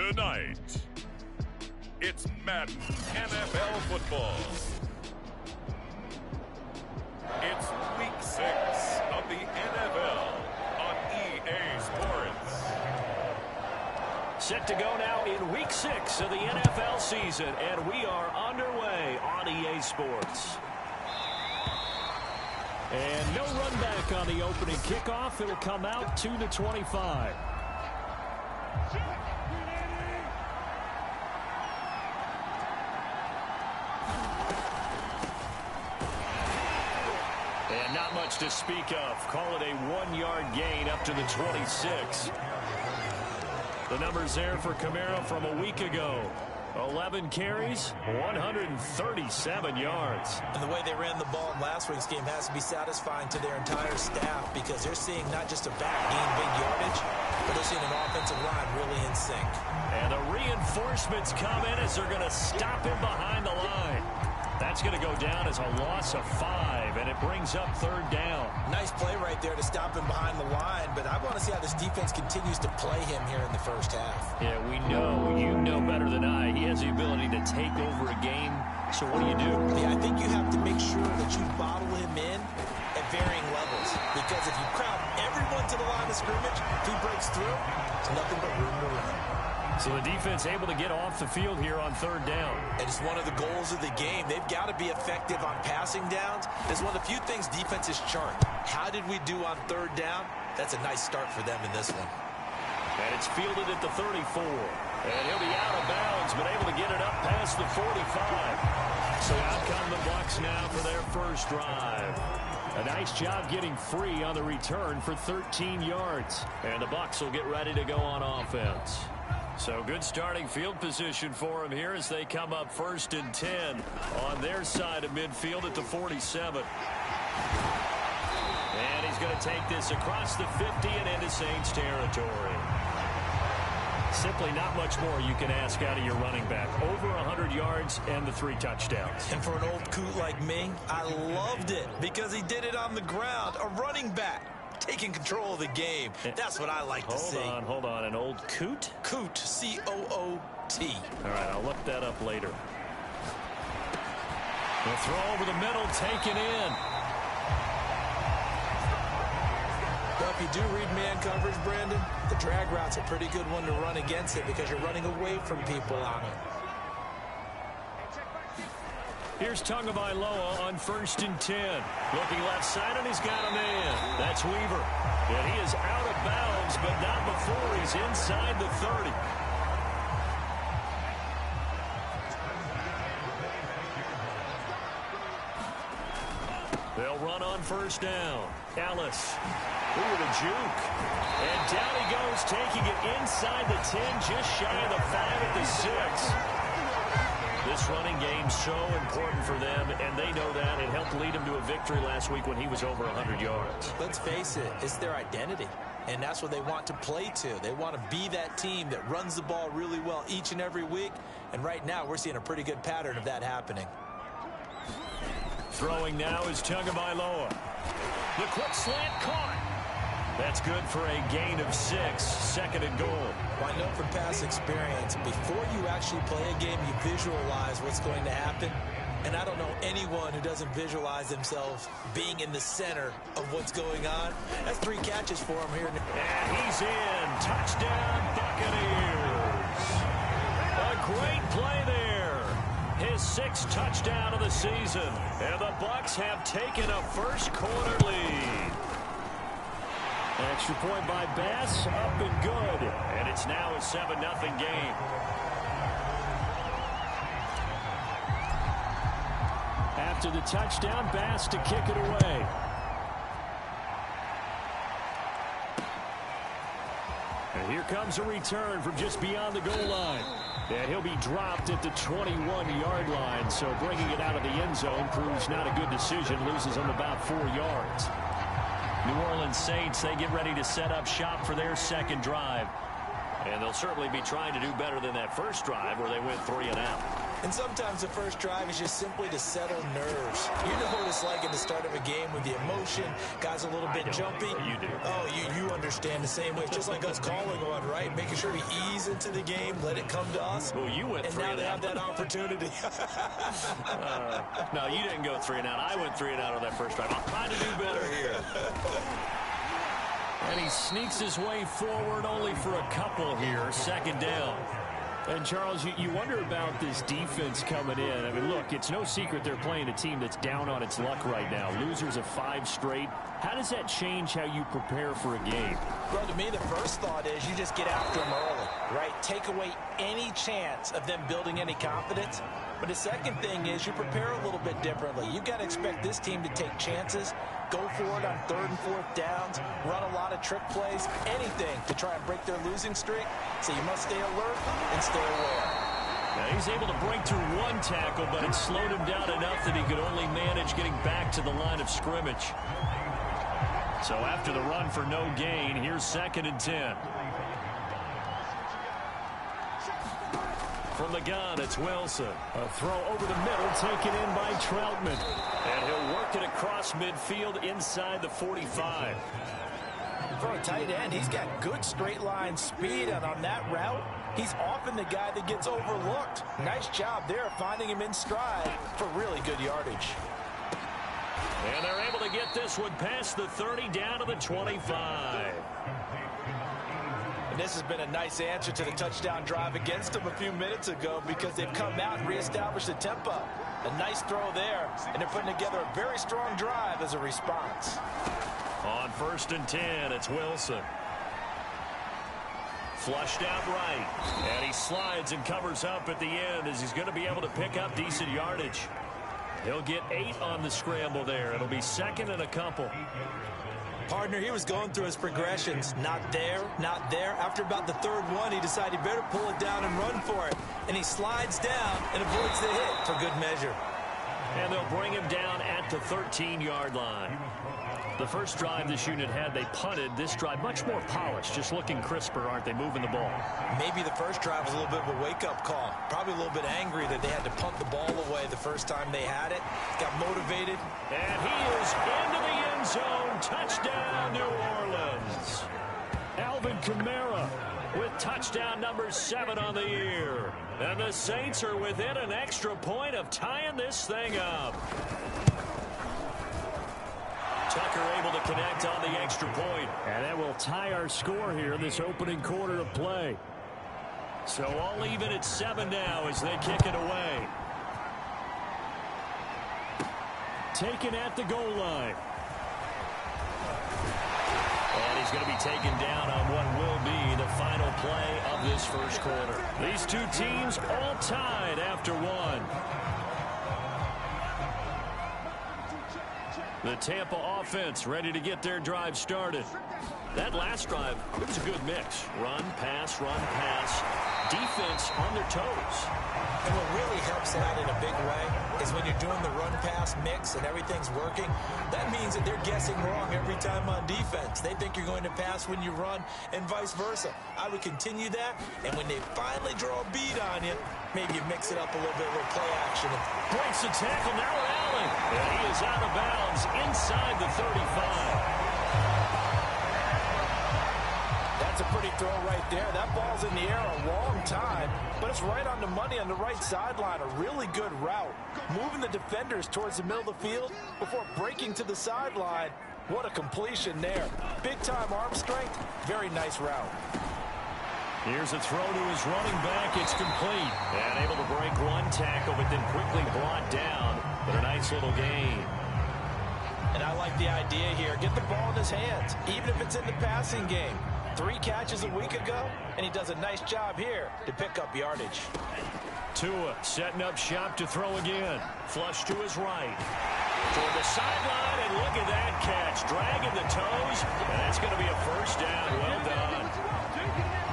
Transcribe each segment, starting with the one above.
Tonight, it's Madden NFL football. It's Week 6 of the NFL on EA Sports. Set to go now in Week 6 of the NFL season, and we are underway on EA Sports. And no run back on the opening kickoff. It'll come out to the 25. And not much to speak of. Call it a 1-yard gain up to the 26. The numbers there for Kamara from a week ago. 11 carries, 137 yards. And the way they ran the ball in last week's game has to be satisfying to their entire staff because they're seeing not just a back gain big yardage, but they're seeing an offensive line really in sync. And the reinforcements come in as they're going to stop him behind the line. That's going to go down as a loss of 5, and it brings up third down. Nice play right there to stop him behind the line, but I want to see how this defense continues to play him here in the first half. Yeah, we know. You know better than I. He has the ability to take over a game. So what do you do? Yeah, I think you have to make sure that you bottle him in at varying levels, because if you crowd everyone to the line of scrimmage, if he breaks through, it's nothing but room to run. So the defense able to get off the field here on third down. And it's one of the goals of the game. They've got to be effective on passing downs. It's one of the few things defenses chart. How did we do on third down? That's a nice start for them in this one. And it's fielded at the 34. And he'll be out of bounds, but able to get it up past the 45. So out come the Bucs now for their first drive. A nice job getting free on the return for 13 yards. And the Bucs will get ready to go on offense. So good starting field position for him here as they come up 1st and 10 on their side of midfield at the 47. And he's going to take this across the 50 and into Saints territory. Simply not much more you can ask out of your running back. Over 100 yards and the 3 touchdowns. And for an old coot like me, I loved it because he did it on the ground. A running back taking control of the game. That's what I like to see. Hold on. An old coot? Coot, C-O-O-T. All right, I'll look that up later. The throw over the middle, taken in. Well, if you do read man coverage, Brandon, the drag route's a pretty good one to run against it because you're running away from people on it. Here's Tagovailoa on 1st and 10. Looking left side, and he's got a man. That's Weaver. And he is out of bounds, but not before he's inside the 30. They'll run on 1st down. Ellis. Ooh, the juke. And down he goes, taking it inside the 10, just shy of the 5 at the 6. This running game so important for them, and they know that. It helped lead him to a victory last week when he was over 100 yards. Let's face it, it's their identity, and that's what they want to play to. They want to be that team that runs the ball really well each and every week, and right now we're seeing a pretty good pattern of that happening. Throwing now is Tagovailoa. The quick slant caught. That's good for a gain of 6, 2nd and goal. Well, I know from past experience, before you actually play a game, you visualize what's going to happen. And I don't know anyone who doesn't visualize themselves being in the center of what's going on. That's 3 catches for him here. And he's in. Touchdown, Buccaneers. A great play there. His 6th touchdown of the season. And the Bucs have taken a first-quarter lead. Extra point by Bass, up and good. And it's now a 7-0 game. After the touchdown, Bass to kick it away. And here comes a return from just beyond the goal line. And he'll be dropped at the 21-yard line. So bringing it out of the end zone proves not a good decision. Loses him about 4 yards. New Orleans Saints, they get ready to set up shop for their 2nd drive. And they'll certainly be trying to do better than that first drive where they went 3 and out. And sometimes the first drive is just simply to settle nerves. You know what it's like at the start of a game with the emotion. Guys a little bit jumpy. You do. Oh, you understand the same way. It's just like us calling one, right? Making sure we ease into the game, let it come to us. Well, you went and three now and they out. have that opportunity. No, you didn't go 3 and out. I went 3 and out on that first drive. I'll try to do better here. And he sneaks his way forward only for a couple here. Second down. And, Charles, you wonder about this defense coming in. I mean, look, it's no secret they're playing a team that's down on its luck right now. Losers of 5 straight. How does that change how you prepare for a game? Well, to me, the first thought is you just get after them early, right? Take away any chance of them building any confidence. But the second thing is you prepare a little bit differently. You've got to expect this team to take chances, go for it on 3rd and 4th downs, run a lot of trick plays, anything to try and break their losing streak. So you must stay alert and stay aware. Now he's able to break through 1 tackle, but it slowed him down enough that he could only manage getting back to the line of scrimmage. So after the run for no gain, here's 2nd and 10. From the gun, it's Wilson. A throw over the middle, taken in by Troutman. And he'll work it across midfield inside the 45. For a tight end, he's got good straight line speed, and on that route, he's often the guy that gets overlooked. Nice job there finding him in stride for really good yardage. And they're able to get this one past the 30 down to the 25. And this has been a nice answer to the touchdown drive against them a few minutes ago because they've come out and reestablished the tempo. A nice throw there, and they're putting together a very strong drive as a response. On 1st and 10, it's Wilson. Flushed out right. And he slides and covers up at the end as he's going to be able to pick up decent yardage. He'll get 8 on the scramble there. It'll be 2nd and a couple. Partner, he was going through his progressions. Not there, not there. After about the 3rd one, he decided he better pull it down and run for it. And he slides down and avoids the hit for good measure. And they'll bring him down at the 13-yard line. The first drive this unit had, they punted. This drive, much more polished, just looking crisper, aren't they, moving the ball? Maybe the first drive was a little bit of a wake-up call. Probably a little bit angry that they had to punt the ball away the first time they had it. Got motivated. And he is into the end zone. Touchdown, New Orleans. Alvin Kamara with touchdown number 7 on the year. And the Saints are within an extra point of tying this thing up. Tucker able to connect on the extra point. And that will tie our score here this opening quarter of play. So all even at 7 now as they kick it away. Taken at the goal line. And he's going to be taken down on what will be the final play of this first quarter. These two teams all tied after 1. The Tampa offense ready to get their drive started. That last drive, it was a good mix. Run, pass, defense on their toes. And what really helps out in a big way is when you're doing the run-pass mix and everything's working, that means that they're guessing wrong every time on defense. They think you're going to pass when you run and vice versa. I would continue that, and when they finally draw a bead on you, maybe you mix it up a little bit with play action. Breaks the tackle, now Allen. And he is out of bounds inside the 35. That's a pretty throw right there. That ball's in the air a long time, but it's right on the money on the right sideline. A really good route. Moving the defenders towards the middle of the field before breaking to the sideline. What a completion there. Big-time arm strength. Very nice route. Here's a throw to his running back. It's complete. And able to break 1 tackle, but then quickly brought down. But a nice little gain. And I like the idea here. Get the ball in his hands, even if it's in the passing game. 3 catches a week ago, and he does a nice job here to pick up yardage. Tua setting up shop to throw again. Flush to his right. Toward the sideline, and look at that catch. Dragging the toes, and that's going to be a first down. Well done.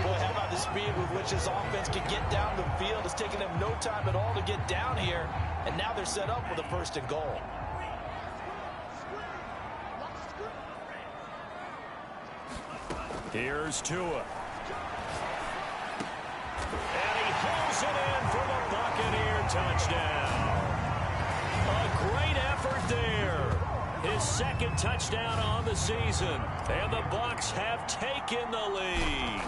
Boy, how about the speed with which his offense can get down the field? It's taken them no time at all to get down here, and now they're set up with a 1st and goal. Here's Tua. And he pulls it in for the Buccaneer touchdown. A great effort there. His second touchdown on the season. And the Bucs have taken the lead.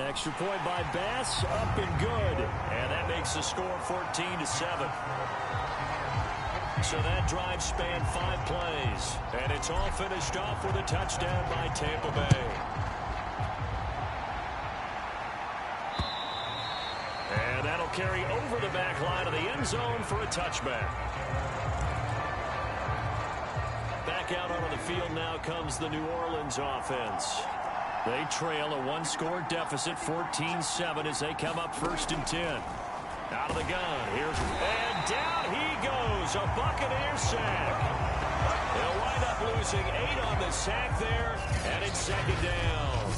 Extra point by Bass, up and good. And that makes the score 14-7. So that drive spanned 5 plays. And it's all finished off with a touchdown by Tampa Bay. And that'll carry over the back line of the end zone for a touchback. Back out onto the field now comes the New Orleans offense. They trail a 1-score deficit, 14-7, as they come up 1st and 10. Out of the gun. And down he goes. A Buccaneer sack. They'll wind up losing 8 on the sack there, and it's 2nd down.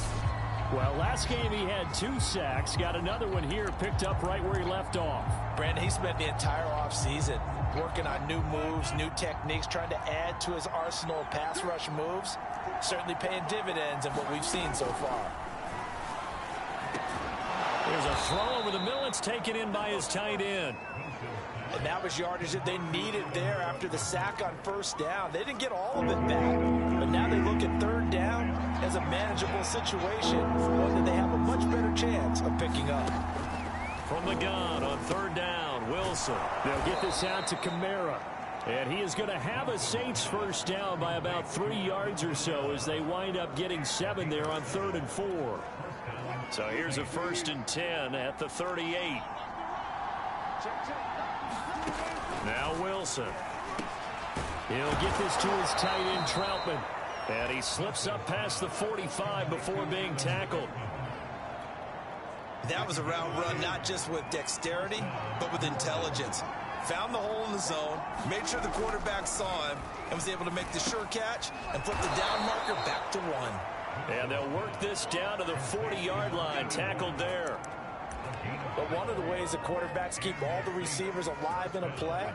Well, last game he had 2 sacks. Got another one here, picked up right where he left off. Brandon, he spent the entire offseason working on new moves, new techniques, trying to add to his arsenal of pass rush moves. Certainly paying dividends in what we've seen so far. There's a throw over the middle. It's taken in by his tight end. And that was yardage that they needed there after the sack on 1st down. They didn't get all of it back, but now they look at 3rd down as a manageable situation, one that they have a much better chance of picking up. From the gun on 3rd down, Wilson. They'll get this out to Kamara. And he is going to have a Saints 1st down by about 3 yards or so as they wind up getting 7 there on 3rd and 4. So here's a 1st and 10 at the 38. Now Wilson. He'll get this to his tight end, Troutman. And he slips up past the 45 before being tackled. That was a route run not just with dexterity, but with intelligence. Found the hole in the zone, made sure the quarterback saw him, and was able to make the sure catch and put the down marker back to 1. And they'll work this down to the 40-yard line, tackled there. But one of the ways the quarterbacks keep all the receivers alive in a play,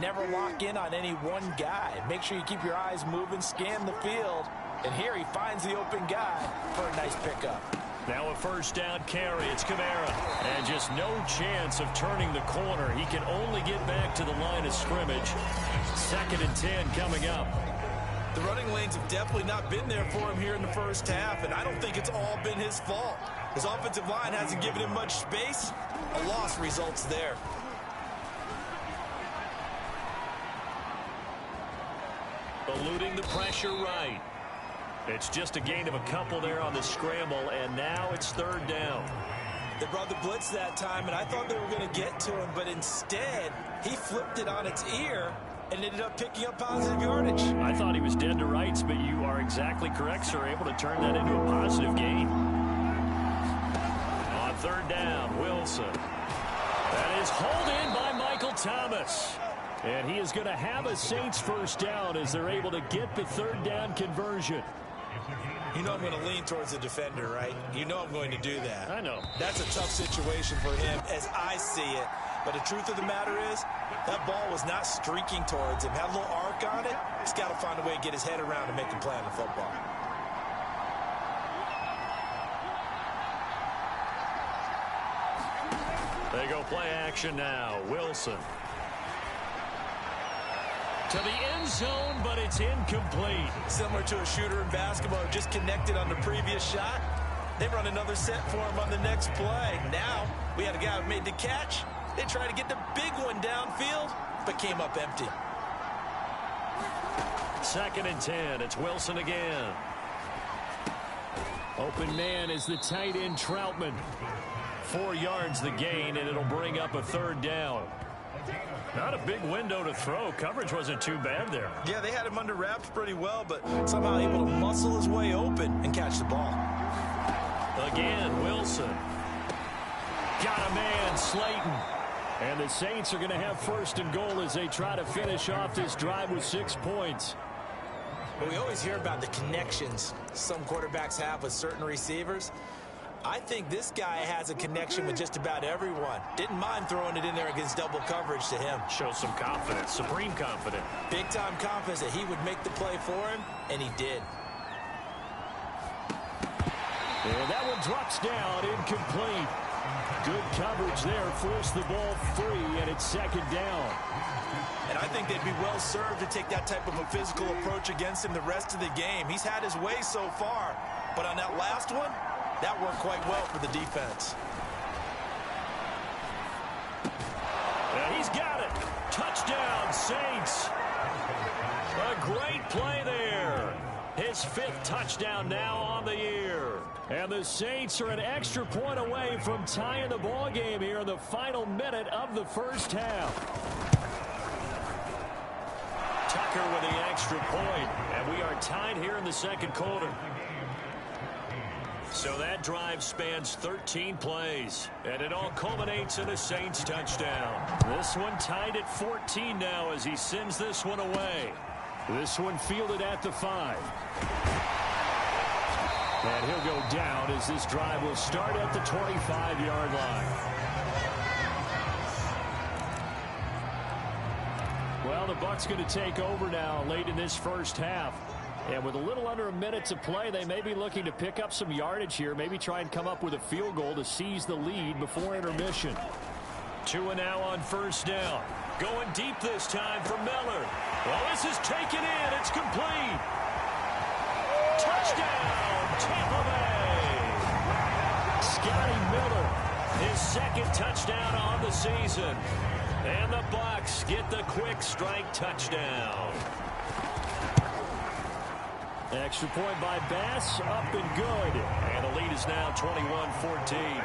never lock in on any one guy. Make sure you keep your eyes moving, scan the field, and here he finds the open guy for a nice pickup. Now a 1st down carry. It's Kamara. And just no chance of turning the corner. He can only get back to the line of scrimmage. 2nd and 10 coming up. The running lanes have definitely not been there for him here in the 1st half, and I don't think it's all been his fault. His offensive line hasn't given him much space. A loss results there. Eluding the pressure right. It's just a gain of a couple there on the scramble, and now it's 3rd down. They brought the blitz that time, and I thought they were going to get to him, but instead, he flipped it on its ear and ended up picking up positive yardage. I thought he was dead to rights, but you are exactly correct, sir. Able to turn that into a positive gain. On 3rd down, Wilson. That is hauled in by Michael Thomas. And he is going to have a Saints 1st down as they're able to get the 3rd down conversion. You know I'm going to lean towards the defender, right? You know I'm going to do that. I know. That's a tough situation for him as I see it. But the truth of the matter is, that ball was not streaking towards him. Had a little arc on it. He's got to find a way to get his head around and make a play on the football. They go play action now. Wilson. To the end zone, but it's incomplete. Similar to a shooter in basketball who just connected on the previous shot. They run another set for him on the next play. Now, we had a guy who made the catch. They tried to get the big one downfield, but came up empty. 2nd and 10. It's Wilson again. Open man is the tight end, Troutman. 4 yards the gain, and it'll bring up a 3rd down. Not a big window to throw. Coverage wasn't too bad there. Yeah, they had him under wraps pretty well, but somehow able to muscle his way open and catch the ball. Again, Wilson. Got a man, Slayton. And the Saints are going to have 1st and goal as they try to finish off this drive with 6 points. But we always hear about the connections some quarterbacks have with certain receivers. I think this guy has a connection with just about everyone. Didn't mind throwing it in there against double coverage to him. Shows some confidence, supreme confidence. Big-time confidence that he would make the play for him, and he did. And that one drops down, incomplete. Good coverage there. Forced the ball free, and it's second down. And I think they'd be well served to take that type of a physical approach against him the rest of the game. He's had his way so far, but on that last one, that worked quite well for the defense. And he's got it. Touchdown, Saints. A great play there. His 5th touchdown now on the year. And the Saints are an extra point away from tying the ball game here in the final minute of the first half. Tucker with the extra point, and we are tied here in the second quarter. So that drive spans 13 plays, and it all culminates in a Saints touchdown. This one tied at 14 now as he sends this one away. This one fielded at the 5. And he'll go down as this drive will start at the 25-yard line. Well, the Bucs going to take over now late in this first half. And with a little under a minute to play, they may be looking to pick up some yardage here, maybe try and come up with a field goal to seize the lead before intermission. 2 and now on first down. Going deep this time for Miller. Well, this is taken in. It's complete. Touchdown, Tampa Bay. Scotty Miller, his 2nd touchdown on the season. And the Bucs get the quick strike touchdown. Extra point by Bass, up and good. And the lead is now 21-14.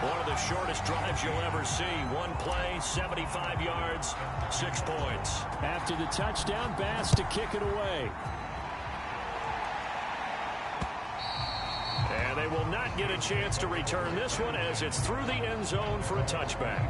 One of the shortest drives you'll ever see. One play, 75 yards, 6 points. After the touchdown, Bass to kick it away. And they will not get a chance to return this one as it's through the end zone for a touchback.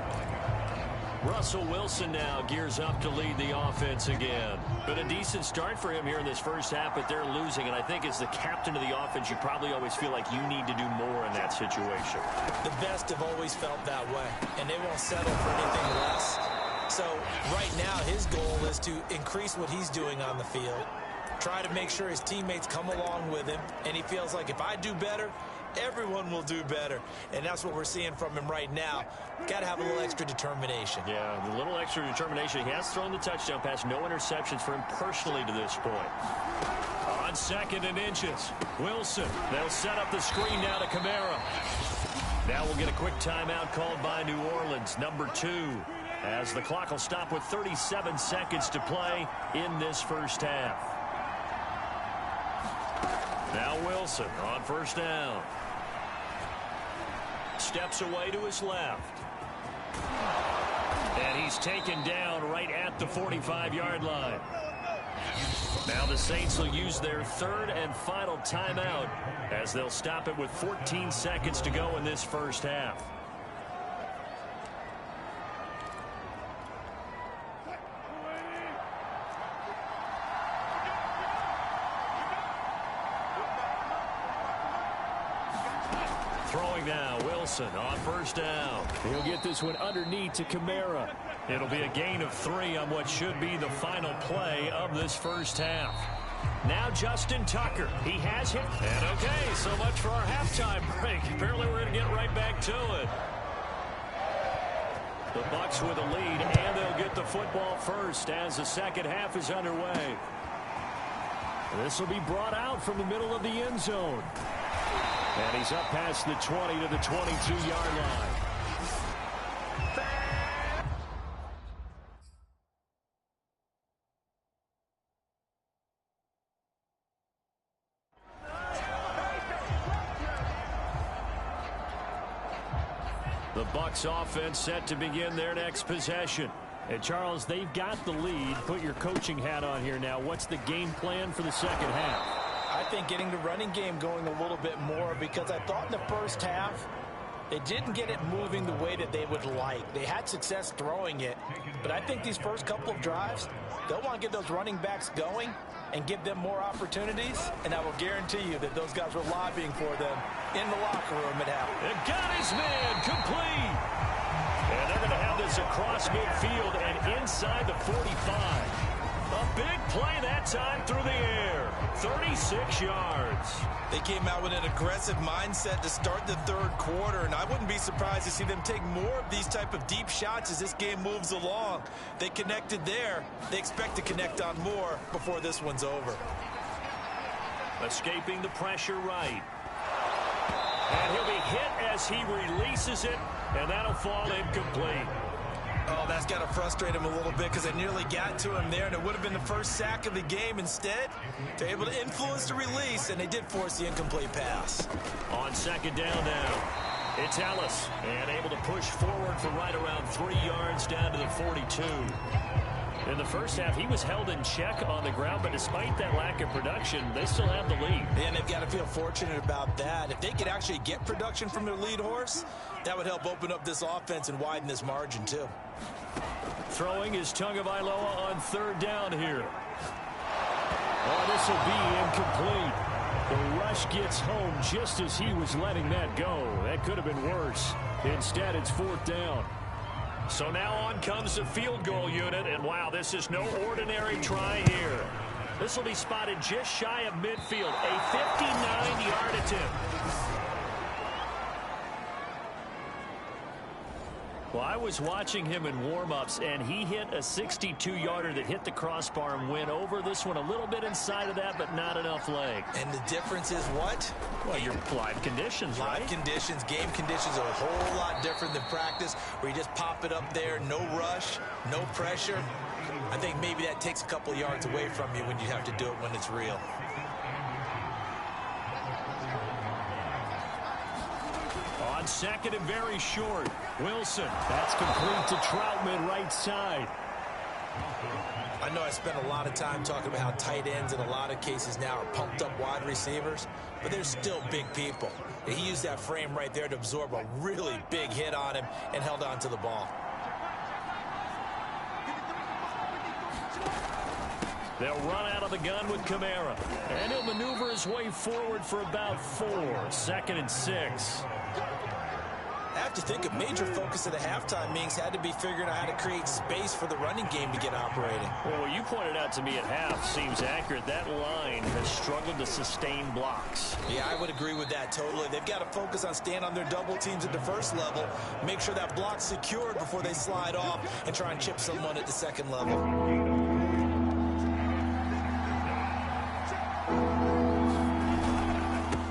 Russell Wilson now gears up to lead the offense again. Been a decent start for him here in this first half, but they're losing. And I think as the captain of the offense, you probably always feel like you need to do more in that situation. The best have always felt that way, and they won't settle for anything less. So right now, his goal is to increase what he's doing on the field, try to make sure his teammates come along with him, and he feels like if I do better, everyone will do better. And that's what we're seeing from him right now. Got to have a little extra determination. Yeah, the little extra determination. He has thrown the touchdown pass. No interceptions for him personally to this point. On 2nd and inches, Wilson. They'll set up the screen now to Kamara. Now we'll get a quick timeout called by New Orleans, number 2, as the clock will stop with 37 seconds to play in this first half. Now Wilson on first down. Steps away to his left. And he's taken down right at the 45-yard line. Now the Saints will use their 3rd and final timeout as they'll stop it with 14 seconds to go in this first half. Throwing now, Wilson on first down. He'll get this one underneath to Kamara. It'll be a gain of 3 on what should be the final play of this first half. Now Justin Tucker. He has hit. And okay, so much for our halftime break. Apparently we're going to get right back to it. The Bucs with a lead, and they'll get the football first as the second half is underway. This will be brought out from the middle of the end zone. And he's up past the 20 to the 22-yard line. The Bucs offense set to begin their next possession. And Charles, they've got the lead. Put your coaching hat on here now. What's the game plan for the second half? I think getting the running game going a little bit more, because I thought in the first half they didn't get it moving the way that they would like. They had success throwing it, but I think these first couple of drives, they'll want to get those running backs going and give them more opportunities, and I will guarantee you that those guys were lobbying for them in the locker room at half. And got his man complete. And they're going to have this across midfield and inside the 45. A big play that time through the air. 36 yards. They came out with an aggressive mindset to start the third quarter, and I wouldn't be surprised to see them take more of these type of deep shots as this game moves along. They connected there. They expect to connect on more before this one's over. Escaping the pressure right. And he'll be hit as he releases it, and that'll fall incomplete. Oh, that's got to frustrate him a little bit because they nearly got to him there, and it would have been the first sack of the game. Instead, they're able to influence the release, and they did force the incomplete pass. On second down now, it's Ellis, and able to push forward for right around 3 yards down to the 42. In the first half, he was held in check on the ground, but despite that lack of production, they still have the lead. And they've got to feel fortunate about that. If they could actually get production from their lead horse, that would help open up this offense and widen this margin, too. Throwing is Tagovailoa on third down here. Oh, this will be incomplete. The rush gets home just as he was letting that go. That could have been worse. Instead, it's fourth down. So now on comes the field goal unit, and wow, this is no ordinary try here. This will be spotted just shy of midfield, a 59-yard attempt. Well, I was watching him in warm-ups, and he hit a 62-yarder that hit the crossbar and went over. This one a little bit inside of that, but not enough leg. And the difference is what? Well, your live conditions, right? Live conditions, game conditions are a whole lot different than practice, where you just pop it up there, no rush, no pressure. I think maybe that takes a couple yards away from you when you have to do it when it's real. On second and very short, Wilson. That's complete to Troutman right side. I know I spent a lot of time talking about how tight ends in a lot of cases now are pumped up wide receivers, but they're still big people. And he used that frame right there to absorb a really big hit on him and held on to the ball. They'll run out of the gun with Kamara. And he'll maneuver his way forward for about 4. 2nd and 6. I have to think a major focus of the halftime meetings had to be figuring out how to create space for the running game to get operating. Well, what you pointed out to me at half seems accurate. That line has struggled to sustain blocks. Yeah, I would agree with that totally. They've got to focus on staying on their double teams at the first level, make sure that block's secured before they slide off and try and chip someone at the second level.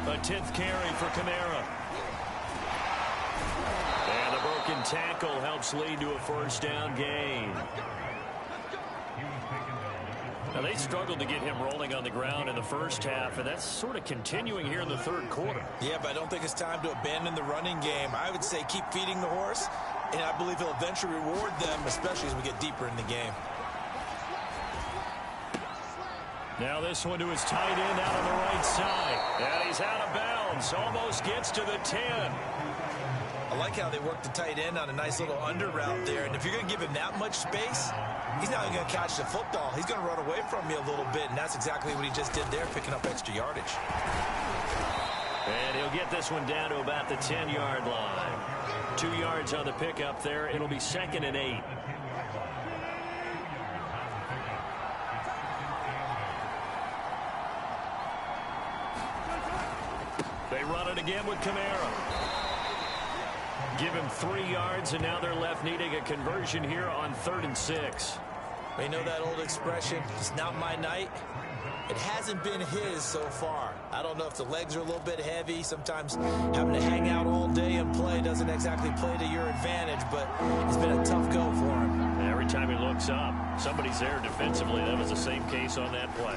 A 10th carry for Kamara. And a broken tackle helps lead to a first down gain. Now, they struggled to get him rolling on the ground in the first half, and that's sort of continuing here in the third quarter. Yeah, but I don't think it's time to abandon the running game. I would say keep feeding the horse, and I believe he'll eventually reward them, especially as we get deeper in the game. Now this one to his tight end out on the right side. And he's out of bounds. Almost gets to the 10. I like how they work the tight end on a nice little under route there. And if you're going to give him that much space, he's not even going to catch the football. He's going to run away from you a little bit, and that's exactly what he just did there, picking up extra yardage. And he'll get this one down to about the 10-yard line. 2 yards on the pickup there. It'll be 2nd and 8. They run it again with Kamara. Give him 3 yards, and now they're left needing a conversion here on 3rd and 6. They know that old expression, it's not my night. It hasn't been his so far. I don't know if the legs are a little bit heavy. Sometimes having to hang out all day and play doesn't exactly play to your advantage, but it's been a tough go for him. Every time he looks up, somebody's there defensively. That was the same case on that play.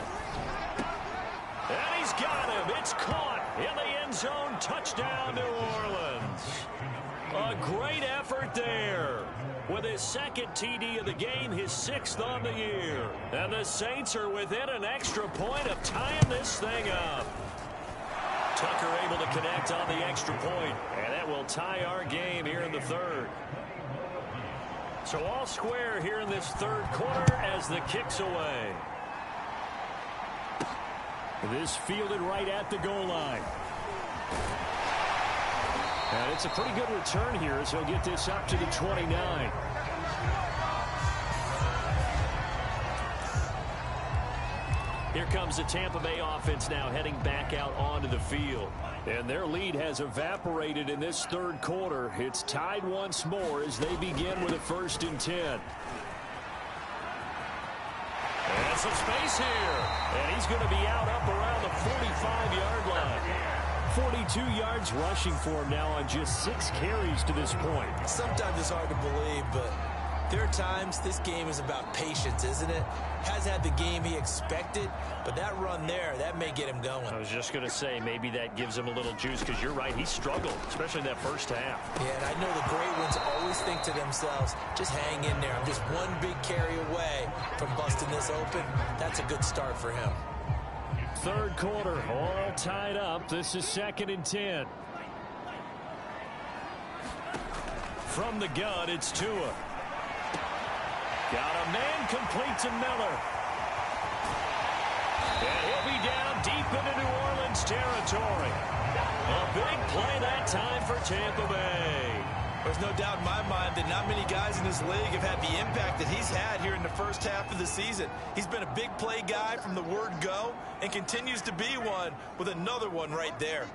And he's got him. It's caught in the end zone. Touchdown, New Orleans. A great effort there. With his 2nd TD of the game, his 6th on the year. And the Saints are within an extra point of tying this thing up. Tucker able to connect on the extra point, and that will tie our game here in the 3rd. So all square here in this 3rd quarter as the kick's away. This fielded right at the goal line. And it's a pretty good return here as he'll get this up to the 29. comes the Tampa Bay offense now heading back out onto the field. And their lead has evaporated in this third quarter. It's tied once more as they begin with a 1st and 10. And some space here. And he's going to be out up around the 45-yard line. 42 yards rushing for him now on just 6 carries to this point. Sometimes it's hard to believe, but there are times this game is about patience, isn't it? Has had the game he expected, but that run there, that may get him going. I was just going to say, maybe that gives him a little juice, because you're right, he struggled, especially in that first half. Yeah, and I know the great ones always think to themselves, just hang in there. I'm just one big carry away from busting this open. That's a good start for him. Third quarter, all tied up. This is 2nd and 10. From the gun, it's Tua. Got a man complete to Miller. And he'll be down deep into New Orleans territory. A big play that time for Tampa Bay. There's no doubt in my mind that not many guys in this league have had the impact that he's had here in the first half of the season. He's been a big play guy from the word go and continues to be one with another one right there.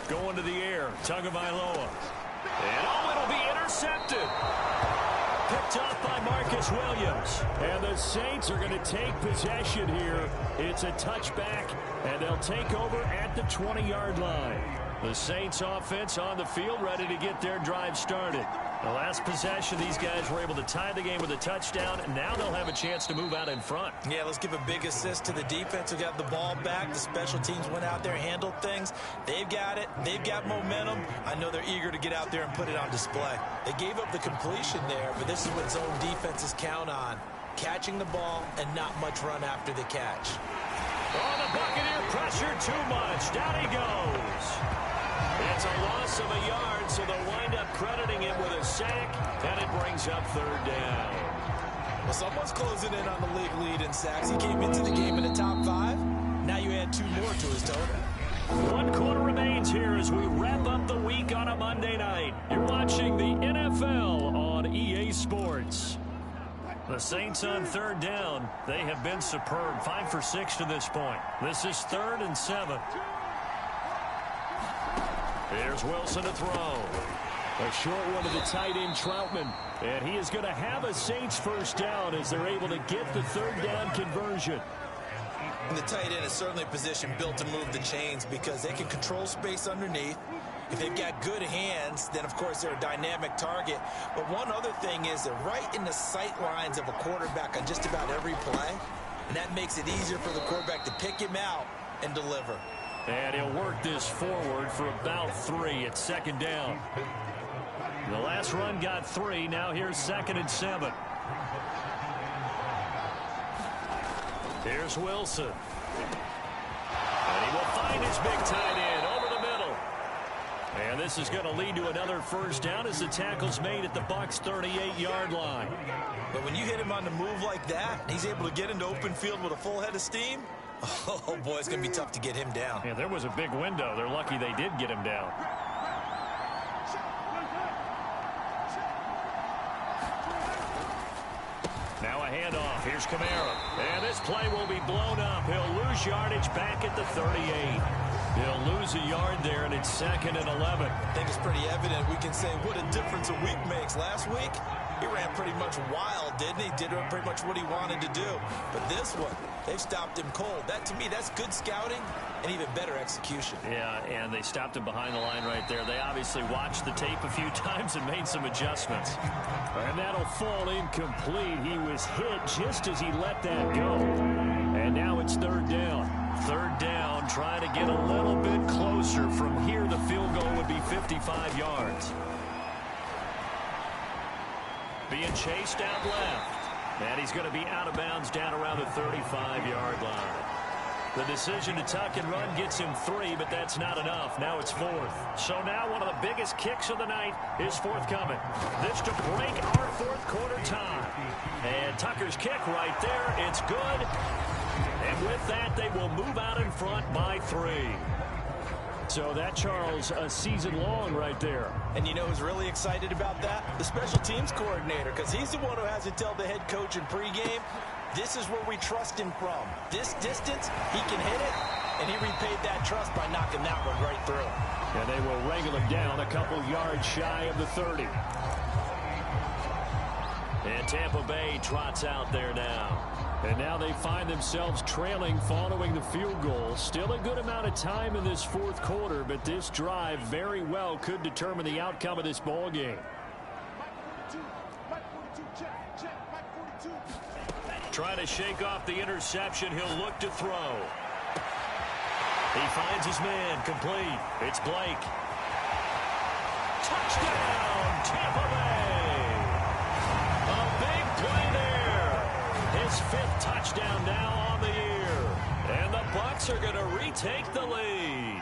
Going to the air, Tagovailoa. And it'll be intercepted. Picked off by Marcus Williams. And the Saints are going to take possession here. It's a touchback, and they'll take over at the 20-yard line. The Saints offense on the field, ready to get their drive started. The last possession, these guys were able to tie the game with a touchdown, and now they'll have a chance to move out in front. Yeah, let's give a big assist to the defense who got the ball back. The special teams went out there, handled things. They've got it. They've got momentum. I know they're eager to get out there and put it on display. They gave up the completion there, but this is what zone defenses count on. Catching the ball and not much run after the catch. Oh, the Buccaneer pressure too much. Down he goes. It's a loss of a yard, so they'll wind up crediting it with a sack, and it brings up 3rd down. Well, someone's closing in on the league lead in sacks. He came into the game in the top 5. Now you add 2 more to his total. 1 quarter remains here as we wrap up the week on a Monday night. You're watching the NFL on EA Sports. The Saints on 3rd down. They have been superb. 5 for 6 to this point. This is 3rd and 7. Here's Wilson to throw. A short one to the tight end, Troutman. And he is going to have a Saints first down as they're able to get the 3rd down conversion. And the tight end is certainly a position built to move the chains because they can control space underneath. If they've got good hands, then, of course, they're a dynamic target. But one other thing is they're right in the sight lines of a quarterback on just about every play. And that makes it easier for the quarterback to pick him out and deliver. And he'll work this forward for about 3 at 2nd down. The last run got 3. Now here's 2nd and 7. Here's Wilson. And he will find his big tight end over the middle. And this is going to lead to another first down as the tackle's made at the Bucs' 38-yard line. But when you hit him on the move like that, and he's able to get into open field with a full head of steam, oh, boy, it's going to be tough to get him down. Yeah, there was a big window. They're lucky they did get him down. Now a handoff. Here's Kamara. And this play will be blown up. He'll lose yardage back at the 38. He'll lose a yard there, and it's 2nd and 11. I think it's pretty evident. We can say what a difference a week makes. Last week, he ran pretty much wild, didn't he? Did pretty much what he wanted to do. But this one, they've stopped him cold. That, to me, that's good scouting and even better execution. Yeah, and they stopped him behind the line right there. They obviously watched the tape a few times and made some adjustments. And that'll fall incomplete. He was hit just as he let that go. And now it's 3rd down. 3rd down, trying to get a little bit closer. From here, the field goal would be 55 yards. Being chased out left. And he's going to be out of bounds down around the 35-yard line. The decision to tuck and run gets him 3, but that's not enough. Now it's 4th. So now one of the biggest kicks of the night is forthcoming. This to break our 4th quarter tie. And Tucker's kick right there. It's good. And with that, they will move out in front by 3. So that, Charles, a season long right there. And you know who's really excited about that? The special teams coordinator, because he's the one who has to tell the head coach in pregame, This is where we trust him from. This distance, he can hit it, and he repaid that trust by knocking that one right through. And they will wrangle him down a couple yards shy of the 30. And Tampa Bay trots out there now. And now they find themselves trailing following the field goal. Still a good amount of time in this fourth quarter, but this drive very well could determine the outcome of this ball game. Trying to shake off the interception. He'll look to throw. He finds his man complete. It's Blake. Touchdown, Tampa Bay. A big play there. His 5th touchdown now on the year. And the Bucs are going to retake the lead.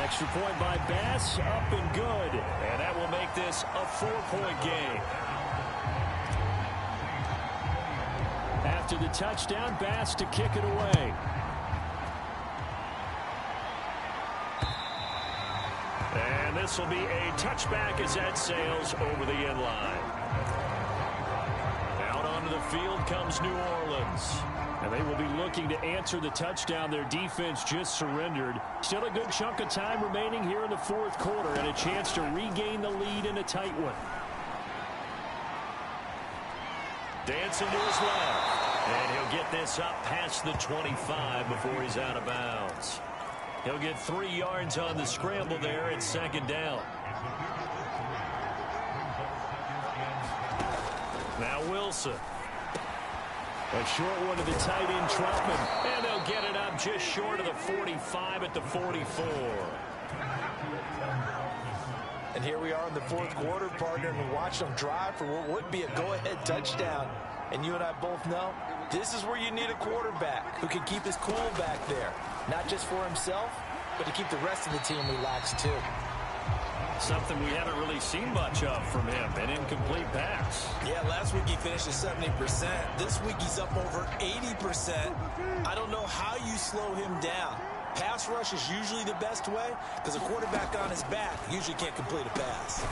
Extra point by Bass, up and good. And that will make this a 4-point game. After the touchdown, Bass to kick it away. And this will be a touchback as that sails over the end line. Out onto the field comes New Orleans. And they will be looking to answer the touchdown their defense just surrendered. Still a good chunk of time remaining here in the fourth quarter and a chance to regain the lead in a tight one. Dancing to his left. And he'll get this up past the 25 before he's out of bounds. He'll get 3 yards on the scramble there at 2nd down. Now Wilson. A short one to the tight end, Trotman. And they'll get it up just short of the 45 at the 44. And here we are in the fourth quarter, partner, and we watch them drive for what would be a go-ahead touchdown. And you and I both know this is where you need a quarterback who can keep his cool back there. Not just for himself, but to keep the rest of the team relaxed too. Something we haven't really seen much of from him, an incomplete pass. Yeah, last week he finished at 70%. This week he's up over 80%. I don't know how you slow him down. Pass rush is usually the best way because a quarterback on his back usually can't complete a pass.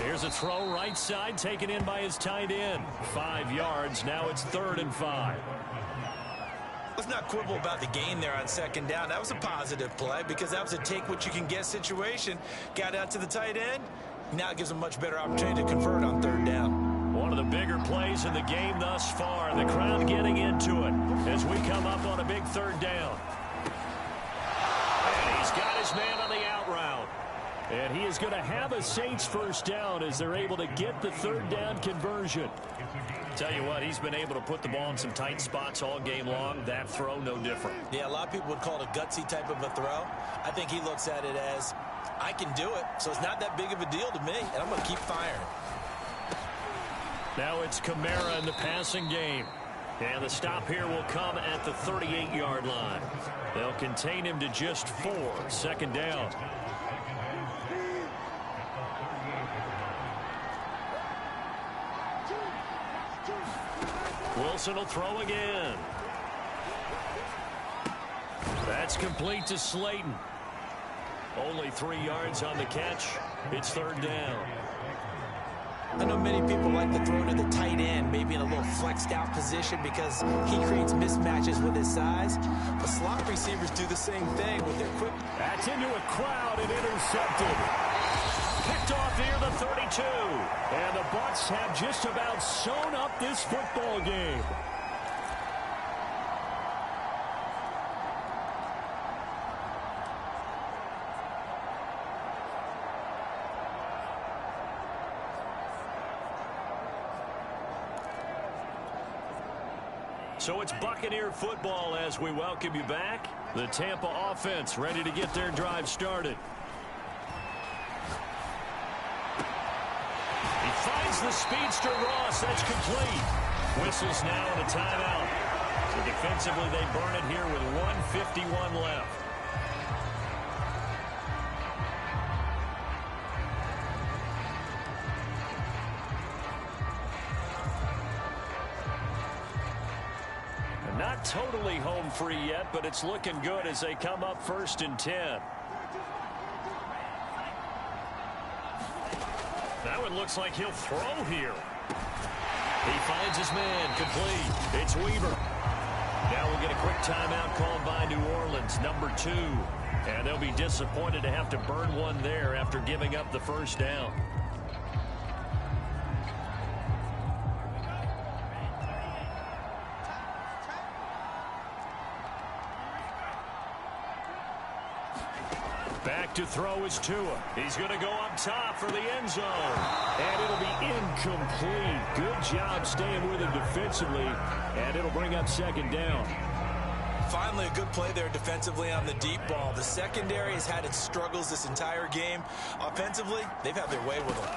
Here's a throw right side taken in by his tight end. 5 yards. Now it's 3rd and 5. Let's not quibble about the gain there on 2nd down. That was a positive play because that was a take-what-you-can-get situation. Got out to the tight end. Now it gives him a much better opportunity to convert on 3rd down. One of the bigger plays in the game thus far. The crowd getting into it as we come up on a big 3rd down. And he's got his man on the out route. And he is going to have a Saints 1st down as they're able to get the 3rd down conversion. Tell you what, he's been able to put the ball in some tight spots all game long. That throw, no different. Yeah, a lot of people would call it a gutsy type of a throw. I think he looks at it as, I can do it, so it's not that big of a deal to me, and I'm going to keep firing. Now it's Kamara in the passing game. And the stop here will come at the 38-yard line. They'll contain him to just 4. 2nd down. Wilson will throw again. That's complete to Slayton. Only 3 yards on the catch. It's 3rd down. I know many people like to throw to the tight end, maybe in a little flexed out position because he creates mismatches with his size. But slot receivers do the same thing with their quick. That's into a crowd and intercepted. Picked off near the 32. And the Bucs have just about sewn up this football game. So it's Buccaneer football as we welcome you back. The Tampa offense ready to get their drive started. He finds the speedster Ross. That's complete. Whistles now and a timeout. So defensively they burn it here with 1:51 left. Not totally home free yet, but it's looking good as they come up 1st and 10. That one looks like he'll throw here. He finds his man, complete. It's Weaver. Now we'll get a quick timeout called by New Orleans, number 2. And they'll be disappointed to have to burn one there after giving up the first down. Back to throw is Tua. He's going to go up top for the end zone. And it'll be incomplete. Good job staying with him defensively. And it'll bring up second down. Finally, a good play there defensively on the deep ball. The secondary has had its struggles this entire game. Offensively, they've had their way with them.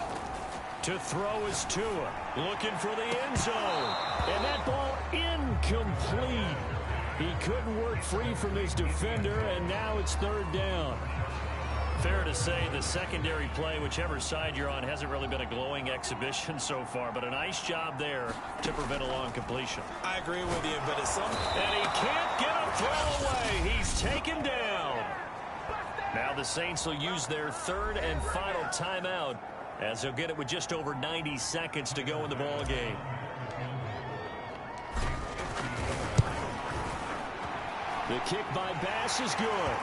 To throw is Tua. Looking for the end zone. And that ball incomplete. He couldn't work free from his defender, and now it's third down. Fair to say the secondary play, whichever side you're on, hasn't really been a glowing exhibition so far, but a nice job there to prevent a long completion. I agree with you, but it's some... And he can't get a throw away. He's taken down. Now the Saints will use their third and final timeout as they'll get it with just over 90 seconds to go in the ball game. The kick by Bass is good.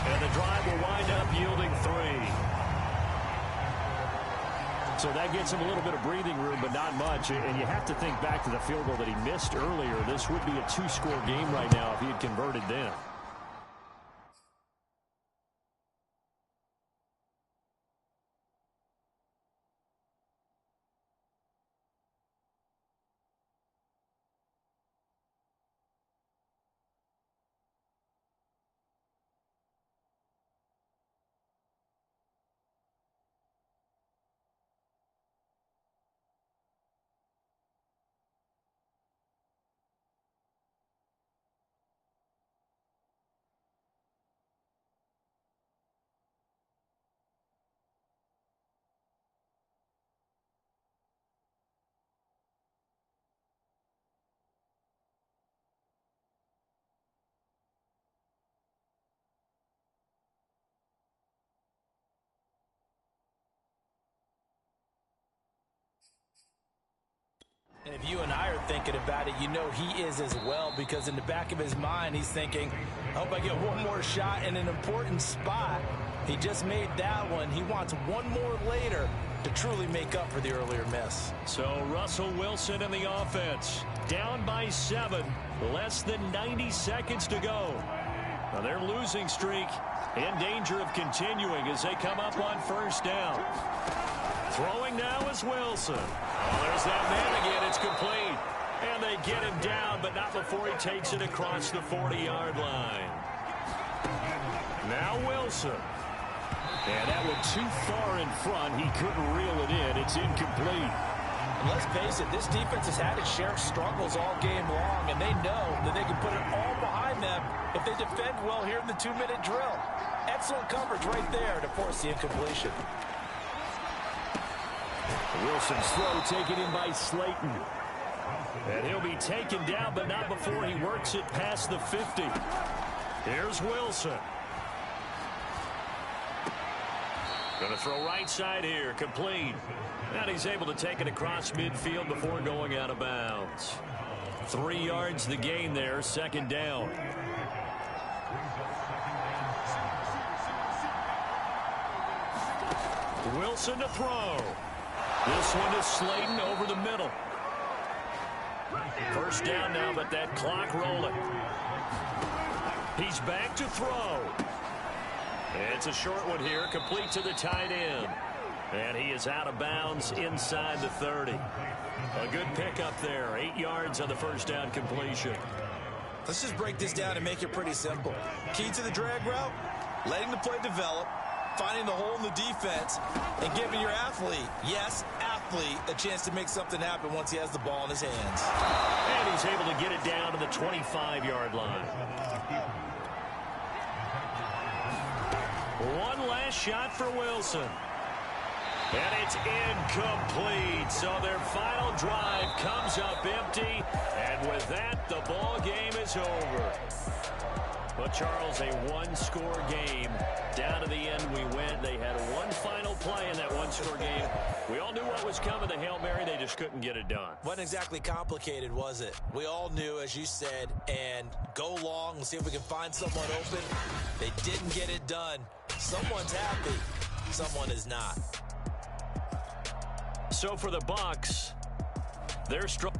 And the drive will wind up yielding 3. So that gets him a little bit of breathing room, but not much. And you have to think back to the field goal that he missed earlier. This would be a 2-score game right now if he had converted then. And if you and I are thinking about it, you know he is as well, because in the back of his mind, he's thinking, I hope I get one more shot in an important spot. He just made that one. He wants one more later to truly make up for the earlier miss. So Russell Wilson in the offense, down by 7, less than 90 seconds to go. Now their losing streak in danger of continuing as they come up on first down. Throwing now is Wilson. Oh, there's that man again. It's complete. And they get him down, but not before he takes it across the 40-yard line. Now Wilson. And that one too far in front. He couldn't reel it in. It's incomplete. And let's face it, this defense has had its share of struggles all game long, and they know that they can put it all behind them if they defend well here in the 2-minute drill. Excellent coverage right there to force the incompletion. Wilson's throw taken in by Slayton. And he'll be taken down, but not before he works it past the 50. Here's Wilson. Going to throw right side here, complete. And he's able to take it across midfield before going out of bounds. 3 yards the gain there, second down. Wilson to throw. This one is Slayton over the middle. First down now, but that clock rolling. He's back to throw. It's a short one here, complete to the tight end. And he is out of bounds inside the 30. A good pickup there, 8 yards on the first down completion. Let's just break this down and make it pretty simple. Key to the drag route, letting the play develop, finding the hole in the defense, and giving your athlete, yes, athlete, a chance to make something happen once he has the ball in his hands. And he's able to get it down to the 25-yard line. One last shot for Wilson. And it's incomplete. So their final drive comes up empty. And with that, the ball game is over. But, Charles, a one-score game. Down to the end we went. They had one final play in that one one-score game. We all knew what was coming, the Hail Mary. They just couldn't get it done. Wasn't exactly complicated, was it? We all knew, as you said, and go long and see if we can find someone open. They didn't get it done. Someone's happy. Someone is not. So for the Bucs, they're strong.